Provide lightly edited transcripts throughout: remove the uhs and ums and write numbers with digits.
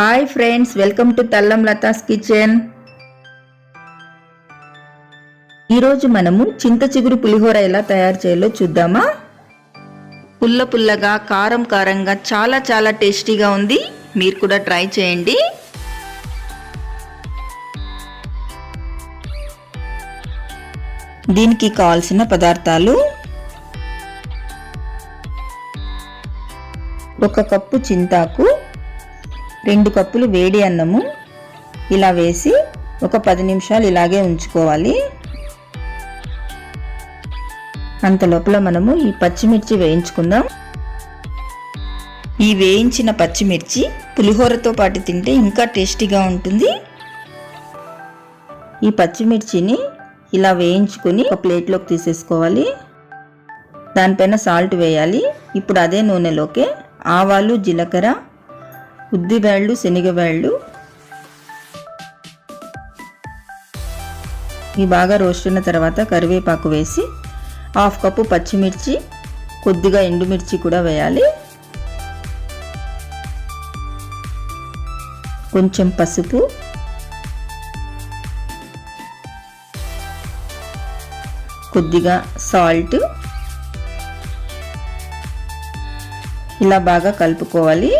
Hi friends, welcome to Tallam Latha's kitchen. ఈరోజు మనము చింత చిగురు పులిహోర ఎలా తయారు చేయాలో చూద్దామా. పుల్ల పుల్లగా, కారం కారంగా చాలా చాలా టేస్టీగా ఉంది. మీరు కూడా ట్రై చేయండి. దీనికి కావాల్సిన పదార్థాలు: 1 కప్పు చింతాకు, 2 కప్పులు వేడి అన్నము ఇలా వేసి ఒక 10 నిమిషాలు ఇలాగే ఉంచుకోవాలి. అంత లోపల మనము ఈ పచ్చిమిర్చి వేయించుకుందాం. ఈ వేయించిన పచ్చిమిర్చి పులిహోరతో పాటు తింటే ఇంకా టేస్టీగా ఉంటుంది. ఈ పచ్చిమిర్చిని ఇలా వేయించుకుని ఒక ప్లేట్లోకి తీసేసుకోవాలి. దానిపైన సాల్ట్ వేయాలి. ఇప్పుడు అదే నూనెలోకి ఆవాలు, జీలకర్ర, ఉద్దిబేళ్ళు, శనగబేళ్ళు ఇవి బాగా రోస్ట్ అయిన తర్వాత కరివేపాకు వేసి 1/2 కప్పు పచ్చిమిర్చి, కొద్దిగా ఎండుమిర్చి కూడా వేయాలి. కొంచెం పసుపు, కొద్దిగా సాల్ట్ ఇలా బాగా కలుపుకోవాలి.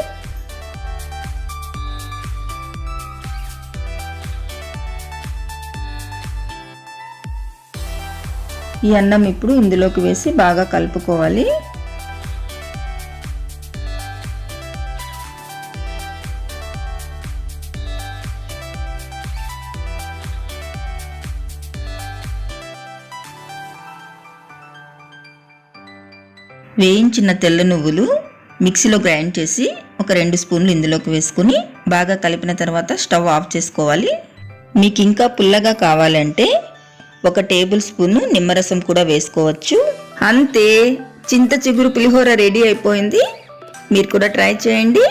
ఈ అన్నం ఇప్పుడు ఇందులోకి వేసి బాగా కలుపుకోవాలి. వేయించిన తెల్ల నువ్వులు మిక్సీలో గ్రైండ్ చేసి ఒక 2 స్పూన్లు ఇందులోకి వేసుకుని బాగా కలిపిన తర్వాత స్టవ్ ఆఫ్ చేసుకోవాలి. మీకు ఇంకా పుల్లగా కావాలంటే 1 టేబుల్ స్పూన్ నిమ్మరసం కూడా వేసుకోవచ్చు. అంతే, చింత చిగురు పులిహోర రెడీ అయిపోయింది. మీరు కూడా ట్రై చేయండి.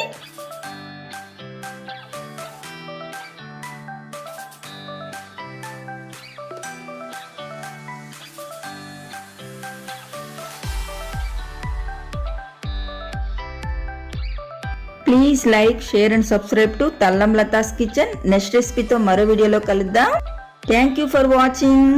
Please like, share and subscribe to Tallam Latha's kitchen. Next రెసిపీతో మరో వీడియోలో కలుద్దాం. Thank you for watching.